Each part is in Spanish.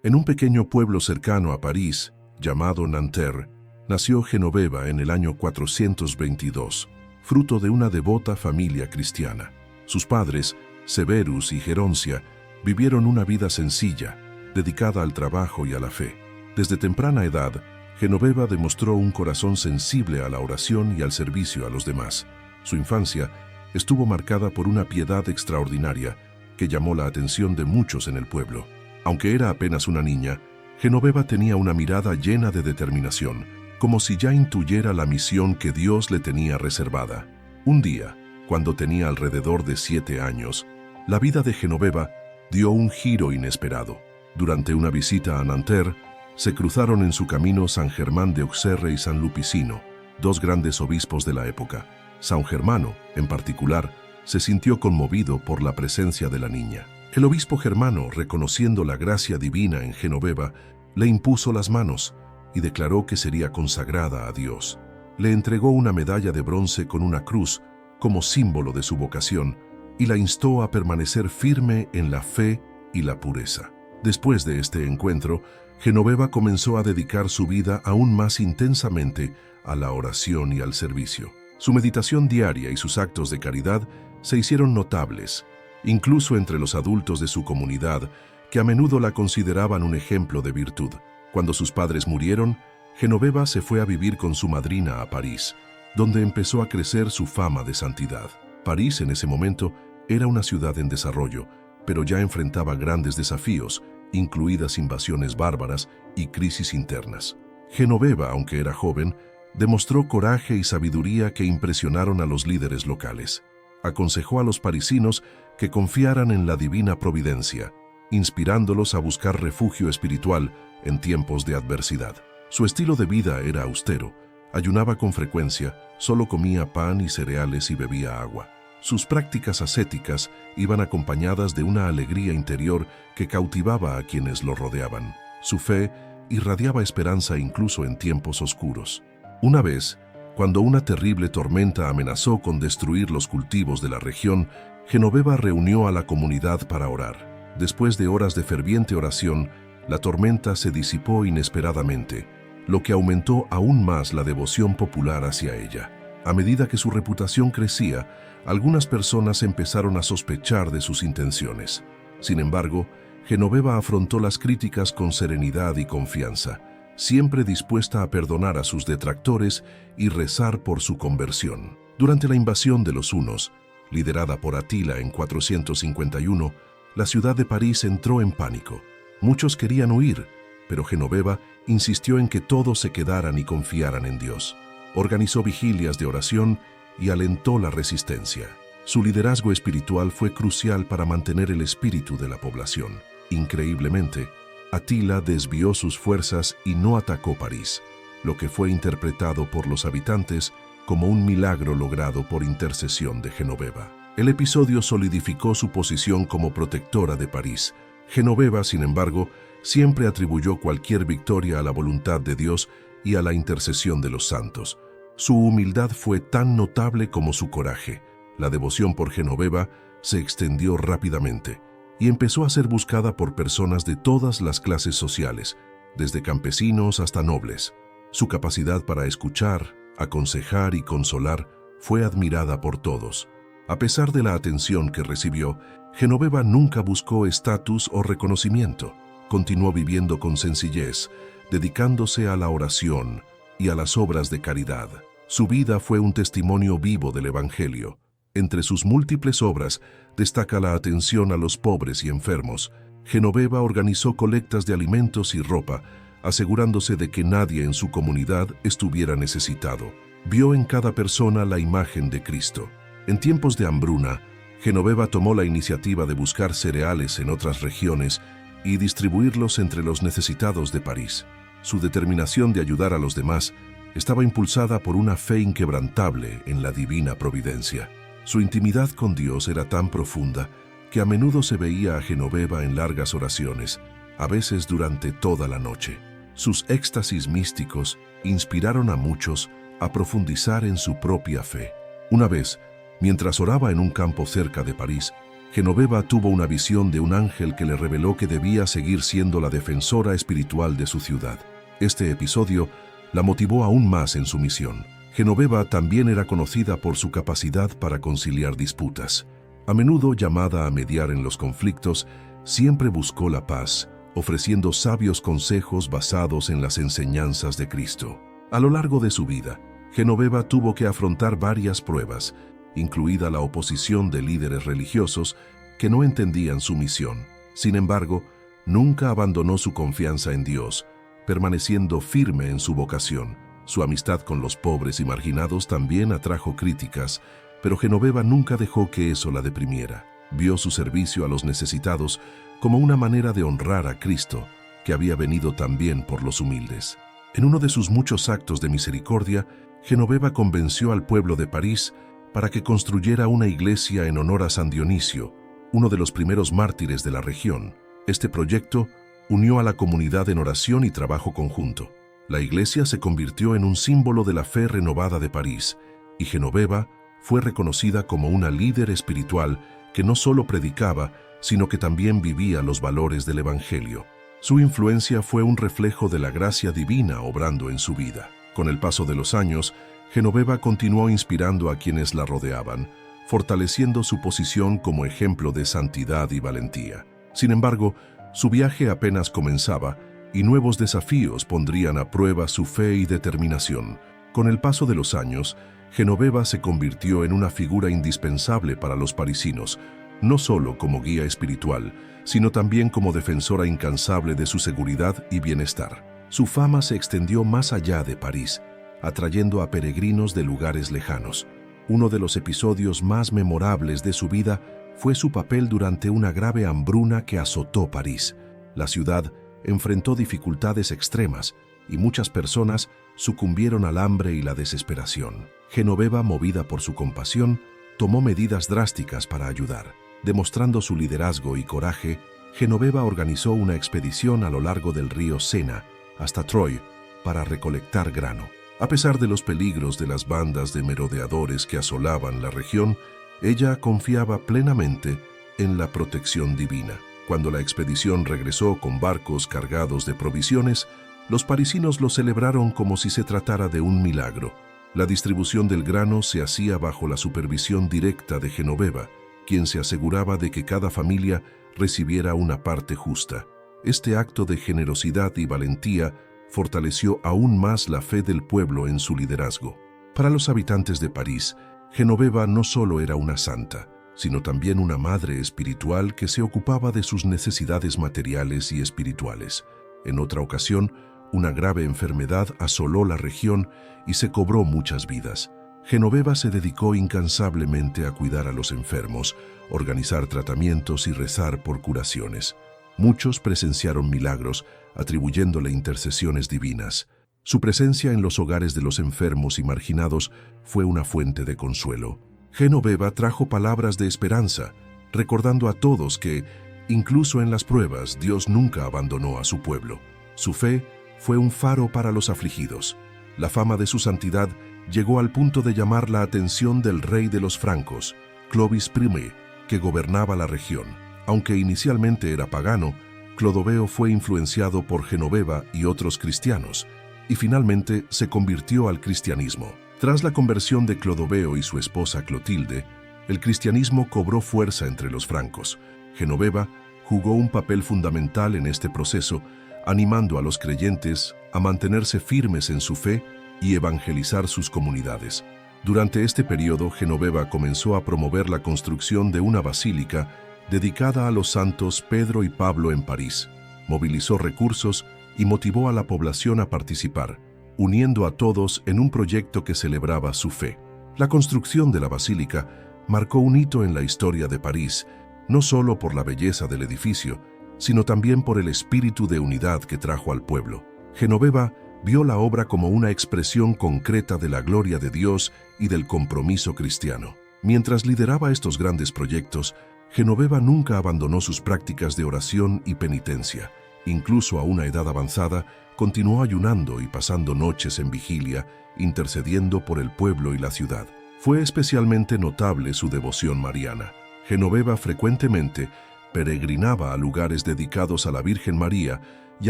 En un pequeño pueblo cercano a París, llamado Nanterre, nació Genoveva en el año 422, fruto de una devota familia cristiana. Sus padres, Severus y Geroncia, vivieron una vida sencilla, dedicada al trabajo y a la fe. Desde temprana edad, Genoveva demostró un corazón sensible a la oración y al servicio a los demás. Su infancia estuvo marcada por una piedad extraordinaria que llamó la atención de muchos en el pueblo. Aunque era apenas una niña, Genoveva tenía una mirada llena de determinación, como si ya intuyera la misión que Dios le tenía reservada. Un día, cuando tenía alrededor de 7 años, la vida de Genoveva dio un giro inesperado. Durante una visita a Nanterre, se cruzaron en su camino San Germán de Auxerre y San Lupicino, dos grandes obispos de la época. San Germano, en particular, se sintió conmovido por la presencia de la niña. El obispo Germano, reconociendo la gracia divina en Genoveva, le impuso las manos y declaró que sería consagrada a Dios. Le entregó una medalla de bronce con una cruz como símbolo de su vocación y la instó a permanecer firme en la fe y la pureza. Después de este encuentro, Genoveva comenzó a dedicar su vida aún más intensamente a la oración y al servicio. Su meditación diaria y sus actos de caridad se hicieron notables, incluso entre los adultos de su comunidad, que a menudo la consideraban un ejemplo de virtud. Cuando sus padres murieron, Genoveva se fue a vivir con su madrina a París, donde empezó a crecer su fama de santidad. París en ese momento era una ciudad en desarrollo, pero ya enfrentaba grandes desafíos, incluidas invasiones bárbaras y crisis internas. Genoveva, aunque era joven, demostró coraje y sabiduría que impresionaron a los líderes locales. Aconsejó a los parisinos que confiaran en la divina providencia, inspirándolos a buscar refugio espiritual en tiempos de adversidad. Su estilo de vida era austero, ayunaba con frecuencia, solo comía pan y cereales y bebía agua. Sus prácticas ascéticas iban acompañadas de una alegría interior que cautivaba a quienes lo rodeaban. Su fe irradiaba esperanza incluso en tiempos oscuros. Una vez, cuando una terrible tormenta amenazó con destruir los cultivos de la región, Genoveva reunió a la comunidad para orar. Después de horas de ferviente oración, la tormenta se disipó inesperadamente, lo que aumentó aún más la devoción popular hacia ella. A medida que su reputación crecía, algunas personas empezaron a sospechar de sus intenciones. Sin embargo, Genoveva afrontó las críticas con serenidad y confianza, siempre dispuesta a perdonar a sus detractores y rezar por su conversión. Durante la invasión de los hunos, liderada por Atila en 451, la ciudad de París entró en pánico. Muchos querían huir, pero Genoveva insistió en que todos se quedaran y confiaran en Dios. Organizó vigilias de oración y alentó la resistencia. Su liderazgo espiritual fue crucial para mantener el espíritu de la población. Increíblemente, Atila desvió sus fuerzas y no atacó París, lo que fue interpretado por los habitantes como un milagro logrado por intercesión de Genoveva. El episodio solidificó su posición como protectora de París. Genoveva, sin embargo, siempre atribuyó cualquier victoria a la voluntad de Dios y a la intercesión de los santos. Su humildad fue tan notable como su coraje. La devoción por Genoveva se extendió rápidamente y empezó a ser buscada por personas de todas las clases sociales, desde campesinos hasta nobles. Su capacidad para escuchar, aconsejar y consolar fue admirada por todos. A pesar de la atención que recibió, Genoveva nunca buscó estatus o reconocimiento. Continuó viviendo con sencillez, dedicándose a la oración y a las obras de caridad. Su vida fue un testimonio vivo del Evangelio. Entre sus múltiples obras destaca la atención a los pobres y enfermos. Genoveva organizó colectas de alimentos y ropa, asegurándose de que nadie en su comunidad estuviera necesitado. Vio en cada persona la imagen de Cristo. En tiempos de hambruna, Genoveva tomó la iniciativa de buscar cereales en otras regiones y distribuirlos entre los necesitados de París. Su determinación de ayudar a los demás estaba impulsada por una fe inquebrantable en la divina providencia. Su intimidad con Dios era tan profunda que a menudo se veía a Genoveva en largas oraciones, a veces durante toda la noche. Sus éxtasis místicos inspiraron a muchos a profundizar en su propia fe. Una vez, mientras oraba en un campo cerca de París, Genoveva tuvo una visión de un ángel que le reveló que debía seguir siendo la defensora espiritual de su ciudad. Este episodio la motivó aún más en su misión. Genoveva también era conocida por su capacidad para conciliar disputas. A menudo llamada a mediar en los conflictos, siempre buscó la paz, ofreciendo sabios consejos basados en las enseñanzas de Cristo. A lo largo de su vida, Genoveva tuvo que afrontar varias pruebas, incluida la oposición de líderes religiosos que no entendían su misión. Sin embargo, nunca abandonó su confianza en Dios, permaneciendo firme en su vocación. Su amistad con los pobres y marginados también atrajo críticas, pero Genoveva nunca dejó que eso la deprimiera. Vio su servicio a los necesitados como una manera de honrar a Cristo, que había venido también por los humildes. En uno de sus muchos actos de misericordia, Genoveva convenció al pueblo de París para que construyera una iglesia en honor a San Dionisio, uno de los primeros mártires de la región. Este proyecto unió a la comunidad en oración y trabajo conjunto. La iglesia se convirtió en un símbolo de la fe renovada de París, y Genoveva fue reconocida como una líder espiritual que no solo predicaba, sino que también vivía los valores del Evangelio. Su influencia fue un reflejo de la gracia divina obrando en su vida. Con el paso de los años, Genoveva continuó inspirando a quienes la rodeaban, fortaleciendo su posición como ejemplo de santidad y valentía. Sin embargo, su viaje apenas comenzaba y nuevos desafíos pondrían a prueba su fe y determinación. Con el paso de los años, Genoveva se convirtió en una figura indispensable para los parisinos, no solo como guía espiritual, sino también como defensora incansable de su seguridad y bienestar. Su fama se extendió más allá de París, atrayendo a peregrinos de lugares lejanos. Uno de los episodios más memorables de su vida fue su papel durante una grave hambruna que azotó París. La ciudad enfrentó dificultades extremas y muchas personas sucumbieron al hambre y la desesperación. Genoveva, movida por su compasión, tomó medidas drásticas para ayudar. Demostrando su liderazgo y coraje, Genoveva organizó una expedición a lo largo del río Sena hasta Troyes para recolectar grano. A pesar de los peligros de las bandas de merodeadores que asolaban la región, ella confiaba plenamente en la protección divina. Cuando la expedición regresó con barcos cargados de provisiones, los parisinos lo celebraron como si se tratara de un milagro. La distribución del grano se hacía bajo la supervisión directa de Genoveva, quien se aseguraba de que cada familia recibiera una parte justa. Este acto de generosidad y valentía fortaleció aún más la fe del pueblo en su liderazgo. Para los habitantes de París, Genoveva no solo era una santa, sino también una madre espiritual que se ocupaba de sus necesidades materiales y espirituales. En otra ocasión, una grave enfermedad asoló la región y se cobró muchas vidas. Genoveva se dedicó incansablemente a cuidar a los enfermos, organizar tratamientos y rezar por curaciones. Muchos presenciaron milagros, atribuyéndole intercesiones divinas. Su presencia en los hogares de los enfermos y marginados fue una fuente de consuelo. Genoveva trajo palabras de esperanza, recordando a todos que, incluso en las pruebas, Dios nunca abandonó a su pueblo. Su fe fue un faro para los afligidos. La fama de su santidad llegó al punto de llamar la atención del rey de los francos, Clovis I, que gobernaba la región. Aunque inicialmente era pagano, Clodoveo fue influenciado por Genoveva y otros cristianos, y finalmente se convirtió al cristianismo. Tras la conversión de Clodoveo y su esposa Clotilde, el cristianismo cobró fuerza entre los francos. Genoveva jugó un papel fundamental en este proceso, animando a los creyentes a mantenerse firmes en su fe y evangelizar sus comunidades. Durante este periodo, Genoveva comenzó a promover la construcción de una basílica dedicada a los santos Pedro y Pablo en París. Movilizó recursos y motivó a la población a participar, uniendo a todos en un proyecto que celebraba su fe. La construcción de la basílica marcó un hito en la historia de París, no solo por la belleza del edificio, sino también por el espíritu de unidad que trajo al pueblo. Genoveva vio la obra como una expresión concreta de la gloria de Dios y del compromiso cristiano. Mientras lideraba estos grandes proyectos, Genoveva nunca abandonó sus prácticas de oración y penitencia. Incluso a una edad avanzada, continuó ayunando y pasando noches en vigilia, intercediendo por el pueblo y la ciudad. Fue especialmente notable su devoción mariana. Genoveva frecuentemente peregrinaba a lugares dedicados a la Virgen María y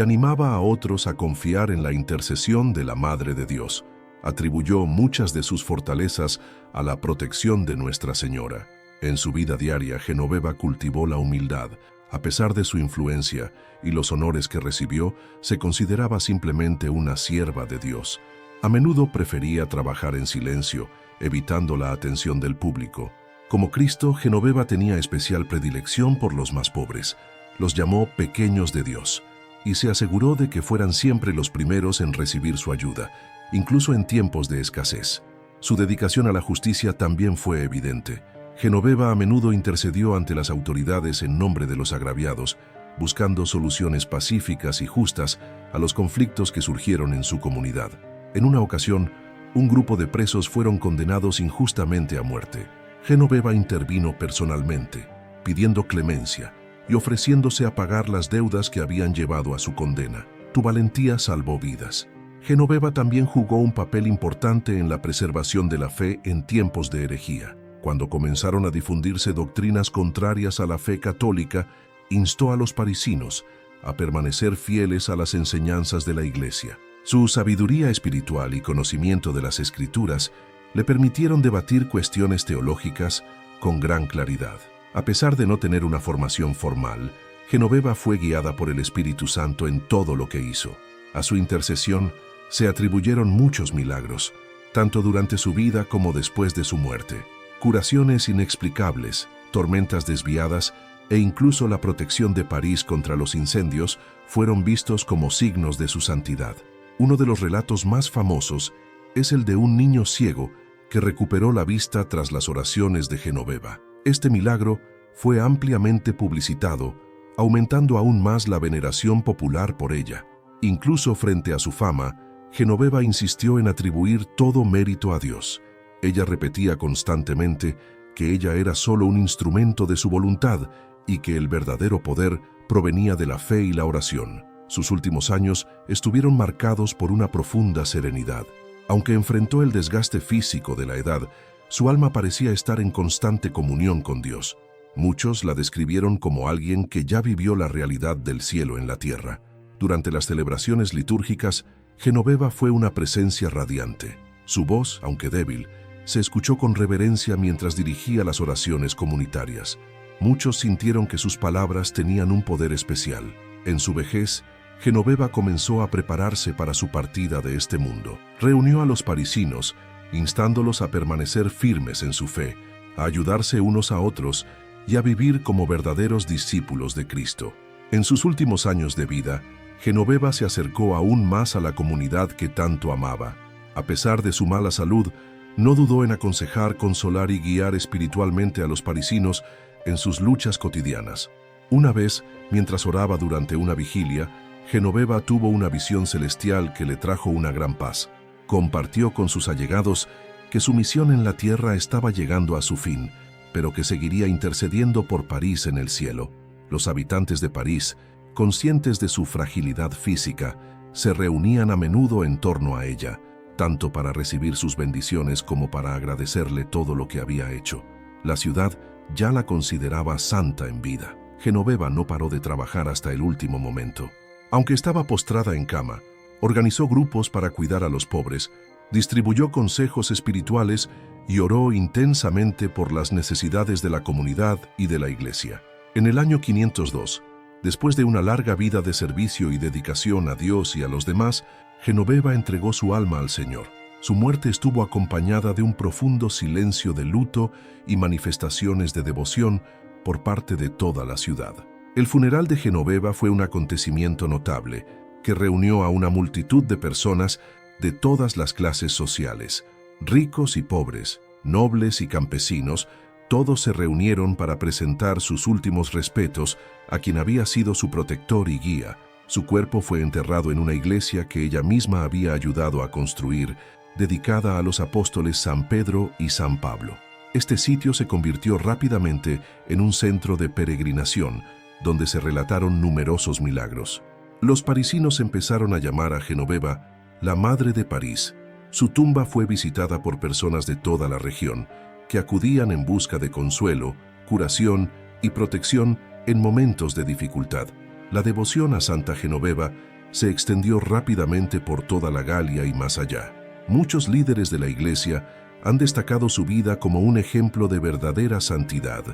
animaba a otros a confiar en la intercesión de la Madre de Dios. Atribuyó muchas de sus fortalezas a la protección de Nuestra Señora. En su vida diaria, Genoveva cultivó la humildad. A pesar de su influencia y los honores que recibió, se consideraba simplemente una sierva de Dios. A menudo prefería trabajar en silencio, evitando la atención del público. Como Cristo, Genoveva tenía especial predilección por los más pobres. Los llamó pequeños de Dios, y se aseguró de que fueran siempre los primeros en recibir su ayuda, incluso en tiempos de escasez. Su dedicación a la justicia también fue evidente. Genoveva a menudo intercedió ante las autoridades en nombre de los agraviados, buscando soluciones pacíficas y justas a los conflictos que surgieron en su comunidad. En una ocasión, un grupo de presos fueron condenados injustamente a muerte. Genoveva intervino personalmente, pidiendo clemencia y ofreciéndose a pagar las deudas que habían llevado a su condena. Tu valentía salvó vidas. Genoveva también jugó un papel importante en la preservación de la fe en tiempos de herejía. Cuando comenzaron a difundirse doctrinas contrarias a la fe católica, instó a los parisinos a permanecer fieles a las enseñanzas de la Iglesia. Su sabiduría espiritual y conocimiento de las Escrituras le permitieron debatir cuestiones teológicas con gran claridad. A pesar de no tener una formación formal, Genoveva fue guiada por el Espíritu Santo en todo lo que hizo. A su intercesión se atribuyeron muchos milagros, tanto durante su vida como después de su muerte. Curaciones inexplicables, tormentas desviadas e incluso la protección de París contra los incendios fueron vistos como signos de su santidad. Uno de los relatos más famosos es el de un niño ciego que recuperó la vista tras las oraciones de Genoveva. Este milagro fue ampliamente publicitado, aumentando aún más la veneración popular por ella. Incluso frente a su fama, Genoveva insistió en atribuir todo mérito a Dios. Ella repetía constantemente que ella era solo un instrumento de su voluntad y que el verdadero poder provenía de la fe y la oración. Sus últimos años estuvieron marcados por una profunda serenidad. Aunque enfrentó el desgaste físico de la edad, su alma parecía estar en constante comunión con Dios. Muchos la describieron como alguien que ya vivió la realidad del cielo en la tierra. Durante las celebraciones litúrgicas, Genoveva fue una presencia radiante. Su voz, aunque débil, se escuchó con reverencia mientras dirigía las oraciones comunitarias. Muchos sintieron que sus palabras tenían un poder especial. En su vejez, Genoveva comenzó a prepararse para su partida de este mundo. Reunió a los parisinos, instándolos a permanecer firmes en su fe, a ayudarse unos a otros y a vivir como verdaderos discípulos de Cristo. En sus últimos años de vida, Genoveva se acercó aún más a la comunidad que tanto amaba. A pesar de su mala salud, no dudó en aconsejar, consolar y guiar espiritualmente a los parisinos en sus luchas cotidianas. Una vez, mientras oraba durante una vigilia, Genoveva tuvo una visión celestial que le trajo una gran paz. Compartió con sus allegados que su misión en la tierra estaba llegando a su fin, pero que seguiría intercediendo por París en el cielo. Los habitantes de París, conscientes de su fragilidad física, se reunían a menudo en torno a ella, tanto para recibir sus bendiciones como para agradecerle todo lo que había hecho. La ciudad ya la consideraba santa en vida. Genoveva no paró de trabajar hasta el último momento. Aunque estaba postrada en cama, organizó grupos para cuidar a los pobres, distribuyó consejos espirituales y oró intensamente por las necesidades de la comunidad y de la Iglesia. En el año 502, después de una larga vida de servicio y dedicación a Dios y a los demás, Genoveva entregó su alma al Señor. Su muerte estuvo acompañada de un profundo silencio de luto y manifestaciones de devoción por parte de toda la ciudad. El funeral de Genoveva fue un acontecimiento notable que reunió a una multitud de personas de todas las clases sociales, ricos y pobres, nobles y campesinos. Todos se reunieron para presentar sus últimos respetos a quien había sido su protector y guía. Su cuerpo fue enterrado en una iglesia que ella misma había ayudado a construir, dedicada a los apóstoles San Pedro y San Pablo. Este sitio se convirtió rápidamente en un centro de peregrinación, donde se relataron numerosos milagros. Los parisinos empezaron a llamar a Genoveva la Madre de París. Su tumba fue visitada por personas de toda la región, que acudían en busca de consuelo, curación y protección en momentos de dificultad. La devoción a Santa Genoveva se extendió rápidamente por toda la Galia y más allá. Muchos líderes de la Iglesia han destacado su vida como un ejemplo de verdadera santidad,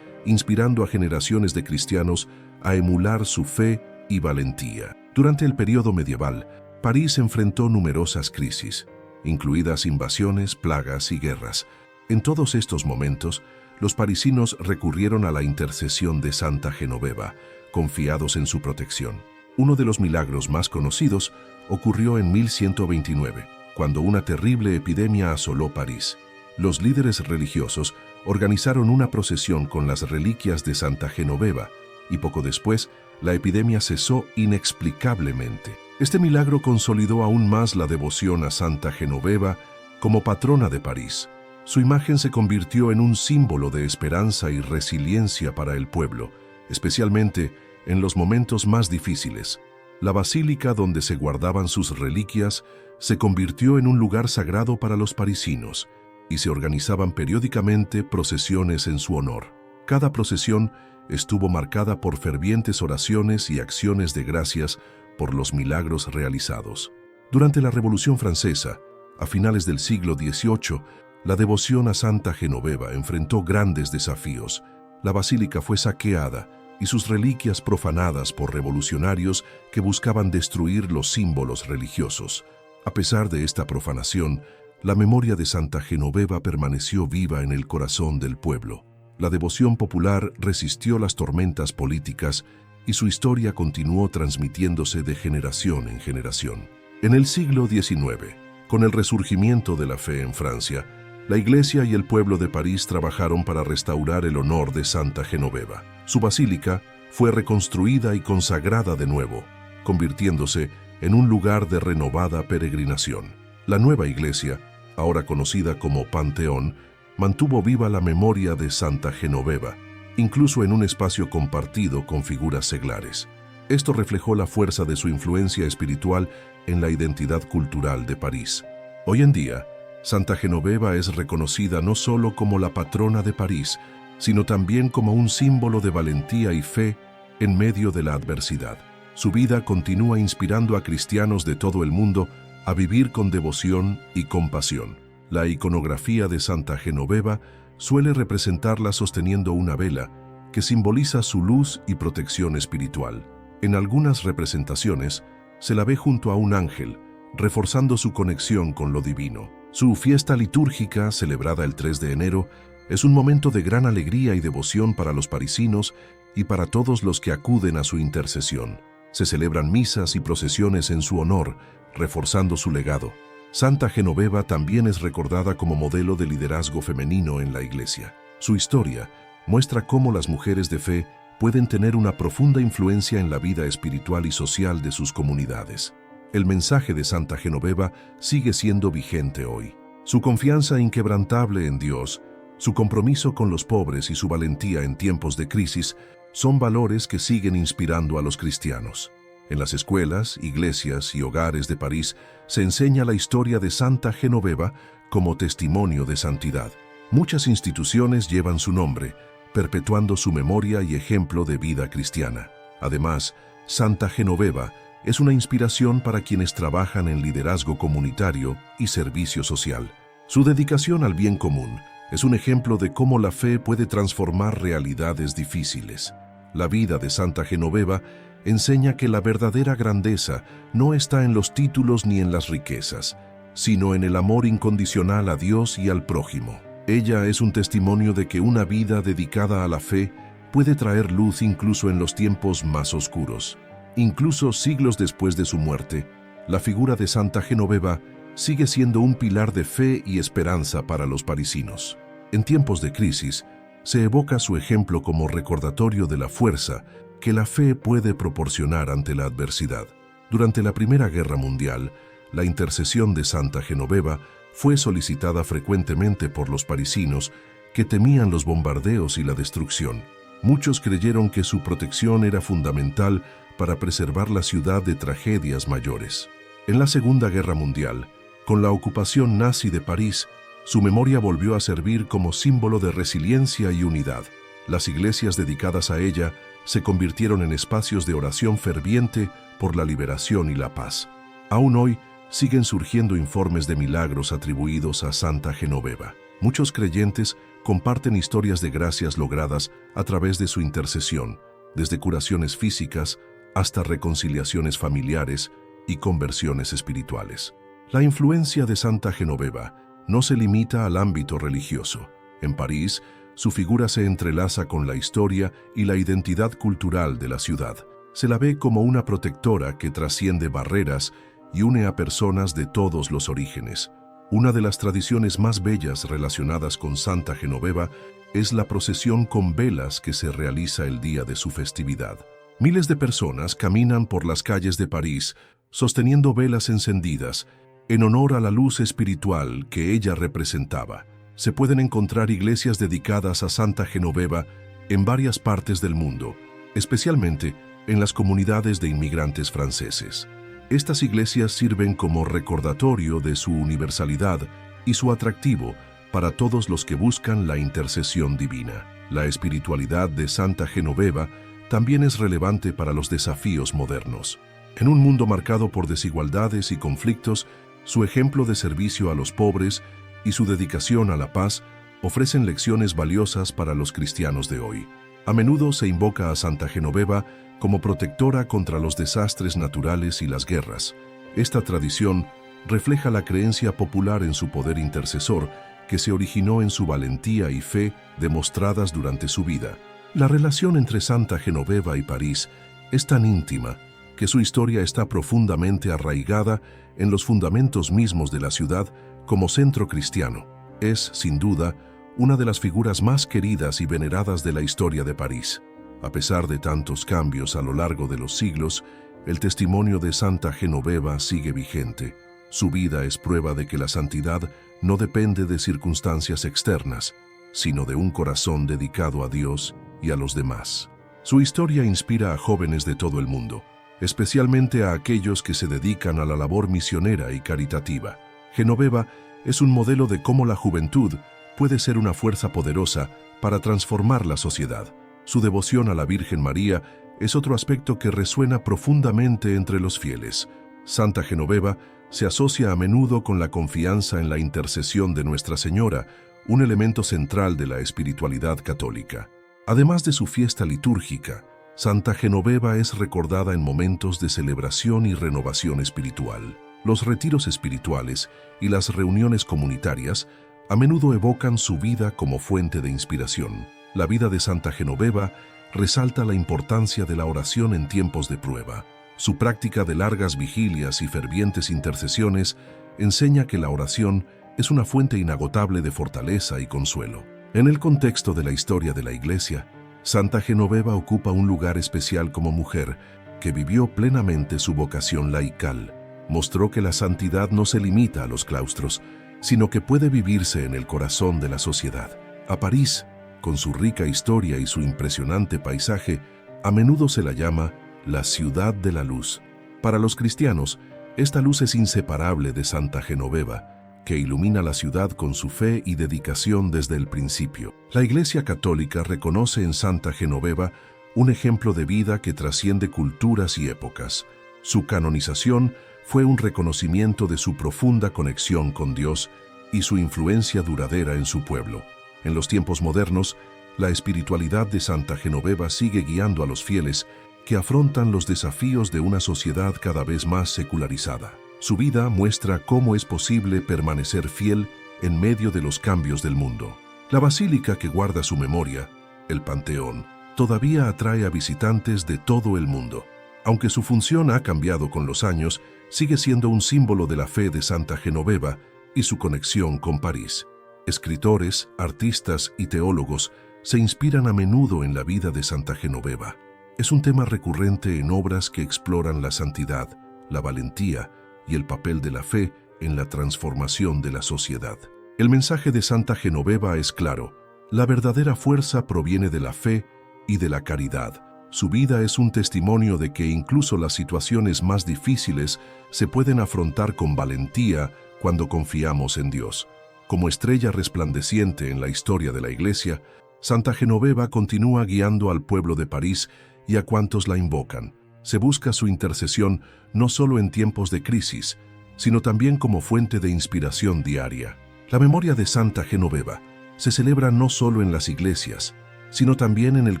inspirando a generaciones de cristianos a emular su fe y valentía. Durante el período medieval, París enfrentó numerosas crisis, incluidas invasiones, plagas y guerras. En todos estos momentos, los parisinos recurrieron a la intercesión de Santa Genoveva, confiados en su protección. Uno de los milagros más conocidos ocurrió en 1129, cuando una terrible epidemia asoló París. Los líderes religiosos organizaron una procesión con las reliquias de Santa Genoveva y poco después la epidemia cesó inexplicablemente. Este milagro consolidó aún más la devoción a Santa Genoveva como patrona de París. Su imagen se convirtió en un símbolo de esperanza y resiliencia para el pueblo, especialmente en los momentos más difíciles. La basílica donde se guardaban sus reliquias se convirtió en un lugar sagrado para los parisinos y se organizaban periódicamente procesiones en su honor. Cada procesión estuvo marcada por fervientes oraciones y acciones de gracias por los milagros realizados. Durante la Revolución Francesa, a finales del siglo XVIII, la devoción a Santa Genoveva enfrentó grandes desafíos. La basílica fue saqueada y sus reliquias profanadas por revolucionarios que buscaban destruir los símbolos religiosos. A pesar de esta profanación, la memoria de Santa Genoveva permaneció viva en el corazón del pueblo. La devoción popular resistió las tormentas políticas y su historia continuó transmitiéndose de generación en generación. En el siglo XIX, con el resurgimiento de la fe en Francia, la Iglesia y el pueblo de París trabajaron para restaurar el honor de Santa Genoveva. Su basílica fue reconstruida y consagrada de nuevo, convirtiéndose en un lugar de renovada peregrinación. La nueva iglesia, ahora conocida como Panteón, mantuvo viva la memoria de Santa Genoveva, incluso en un espacio compartido con figuras seglares. Esto reflejó la fuerza de su influencia espiritual en la identidad cultural de París. Hoy en día, Santa Genoveva es reconocida no solo como la patrona de París, sino también como un símbolo de valentía y fe en medio de la adversidad. Su vida continúa inspirando a cristianos de todo el mundo a vivir con devoción y compasión. La iconografía de Santa Genoveva suele representarla sosteniendo una vela, que simboliza su luz y protección espiritual. En algunas representaciones, se la ve junto a un ángel, reforzando su conexión con lo divino. Su fiesta litúrgica, celebrada el 3 de enero, es un momento de gran alegría y devoción para los parisinos y para todos los que acuden a su intercesión. Se celebran misas y procesiones en su honor, reforzando su legado. Santa Genoveva también es recordada como modelo de liderazgo femenino en la Iglesia. Su historia muestra cómo las mujeres de fe pueden tener una profunda influencia en la vida espiritual y social de sus comunidades. El mensaje de Santa Genoveva sigue siendo vigente hoy. Su confianza inquebrantable en Dios, su compromiso con los pobres y su valentía en tiempos de crisis son valores que siguen inspirando a los cristianos. En las escuelas, iglesias y hogares de París se enseña la historia de Santa Genoveva como testimonio de santidad. Muchas instituciones llevan su nombre, perpetuando su memoria y ejemplo de vida cristiana. Además, Santa Genoveva es una inspiración para quienes trabajan en liderazgo comunitario y servicio social. Su dedicación al bien común es un ejemplo de cómo la fe puede transformar realidades difíciles. La vida de Santa Genoveva enseña que la verdadera grandeza no está en los títulos ni en las riquezas, sino en el amor incondicional a Dios y al prójimo. Ella es un testimonio de que una vida dedicada a la fe puede traer luz incluso en los tiempos más oscuros. Incluso siglos después de su muerte, la figura de Santa Genoveva sigue siendo un pilar de fe y esperanza para los parisinos. En tiempos de crisis, se evoca su ejemplo como recordatorio de la fuerza que la fe puede proporcionar ante la adversidad. Durante la Primera Guerra Mundial, la intercesión de Santa Genoveva fue solicitada frecuentemente por los parisinos que temían los bombardeos y la destrucción. Muchos creyeron que su protección era fundamental para preservar la ciudad de tragedias mayores. En la Segunda Guerra Mundial, con la ocupación nazi de París, su memoria volvió a servir como símbolo de resiliencia y unidad. Las iglesias dedicadas a ella se convirtieron en espacios de oración ferviente por la liberación y la paz. Aún hoy siguen surgiendo informes de milagros atribuidos a Santa Genoveva. Muchos creyentes comparten historias de gracias logradas a través de su intercesión, desde curaciones físicas hasta reconciliaciones familiares y conversiones espirituales. La influencia de Santa Genoveva no se limita al ámbito religioso. En París, su figura se entrelaza con la historia y la identidad cultural de la ciudad. Se la ve como una protectora que trasciende barreras y une a personas de todos los orígenes. Una de las tradiciones más bellas relacionadas con Santa Genoveva es la procesión con velas que se realiza el día de su festividad. Miles de personas caminan por las calles de París sosteniendo velas encendidas en honor a la luz espiritual que ella representaba. Se pueden encontrar iglesias dedicadas a Santa Genoveva en varias partes del mundo, especialmente en las comunidades de inmigrantes franceses. Estas iglesias sirven como recordatorio de su universalidad y su atractivo para todos los que buscan la intercesión divina. La espiritualidad de Santa Genoveva también es relevante para los desafíos modernos. En un mundo marcado por desigualdades y conflictos, su ejemplo de servicio a los pobres y su dedicación a la paz ofrecen lecciones valiosas para los cristianos de hoy. A menudo se invoca a Santa Genoveva como protectora contra los desastres naturales y las guerras. Esta tradición refleja la creencia popular en su poder intercesor, que se originó en su valentía y fe demostradas durante su vida. La relación entre Santa Genoveva y París es tan íntima que su historia está profundamente arraigada en los fundamentos mismos de la ciudad como centro cristiano. Es, sin duda, una de las figuras más queridas y veneradas de la historia de París. A pesar de tantos cambios a lo largo de los siglos, el testimonio de Santa Genoveva sigue vigente. Su vida es prueba de que la santidad no depende de circunstancias externas, sino de un corazón dedicado a Dios y a los demás. Su historia inspira a jóvenes de todo el mundo, especialmente a aquellos que se dedican a la labor misionera y caritativa. Genoveva es un modelo de cómo la juventud puede ser una fuerza poderosa para transformar la sociedad. Su devoción a la Virgen María es otro aspecto que resuena profundamente entre los fieles. Santa Genoveva se asocia a menudo con la confianza en la intercesión de Nuestra Señora, un elemento central de la espiritualidad católica. Además de su fiesta litúrgica, Santa Genoveva es recordada en momentos de celebración y renovación espiritual. Los retiros espirituales y las reuniones comunitarias a menudo evocan su vida como fuente de inspiración. La vida de Santa Genoveva resalta la importancia de la oración en tiempos de prueba. Su práctica de largas vigilias y fervientes intercesiones enseña que la oración es una fuente inagotable de fortaleza y consuelo. En el contexto de la historia de la Iglesia, Santa Genoveva ocupa un lugar especial como mujer que vivió plenamente su vocación laical. Mostró que la santidad no se limita a los claustros, sino que puede vivirse en el corazón de la sociedad. A París, con su rica historia y su impresionante paisaje, a menudo se la llama la ciudad de la luz. Para los cristianos, esta luz es inseparable de Santa Genoveva, que ilumina la ciudad con su fe y dedicación desde el principio. La Iglesia Católica reconoce en Santa Genoveva un ejemplo de vida que trasciende culturas y épocas. Su canonización fue un reconocimiento de su profunda conexión con Dios y su influencia duradera en su pueblo. En los tiempos modernos, la espiritualidad de Santa Genoveva sigue guiando a los fieles que afrontan los desafíos de una sociedad cada vez más secularizada. Su vida muestra cómo es posible permanecer fiel en medio de los cambios del mundo. La basílica que guarda su memoria, el Panteón, todavía atrae a visitantes de todo el mundo. Aunque su función ha cambiado con los años, sigue siendo un símbolo de la fe de Santa Genoveva y su conexión con París. Escritores, artistas y teólogos se inspiran a menudo en la vida de Santa Genoveva. Es un tema recurrente en obras que exploran la santidad, la valentía y el papel de la fe en la transformación de la sociedad. El mensaje de Santa Genoveva es claro: la verdadera fuerza proviene de la fe y de la caridad. Su vida es un testimonio de que incluso las situaciones más difíciles se pueden afrontar con valentía cuando confiamos en Dios. Como estrella resplandeciente en la historia de la Iglesia, Santa Genoveva continúa guiando al pueblo de París y a cuantos la invocan. Se busca su intercesión no solo en tiempos de crisis, sino también como fuente de inspiración diaria. La memoria de Santa Genoveva se celebra no solo en las iglesias, sino también en el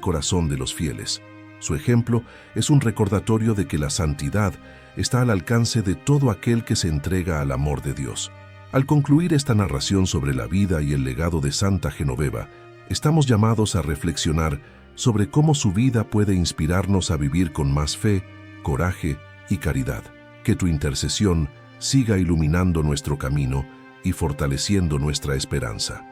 corazón de los fieles. Su ejemplo es un recordatorio de que la santidad está al alcance de todo aquel que se entrega al amor de Dios. Al concluir esta narración sobre la vida y el legado de Santa Genoveva, estamos llamados a reflexionar sobre cómo su vida puede inspirarnos a vivir con más fe, coraje y caridad. Que tu intercesión siga iluminando nuestro camino y fortaleciendo nuestra esperanza.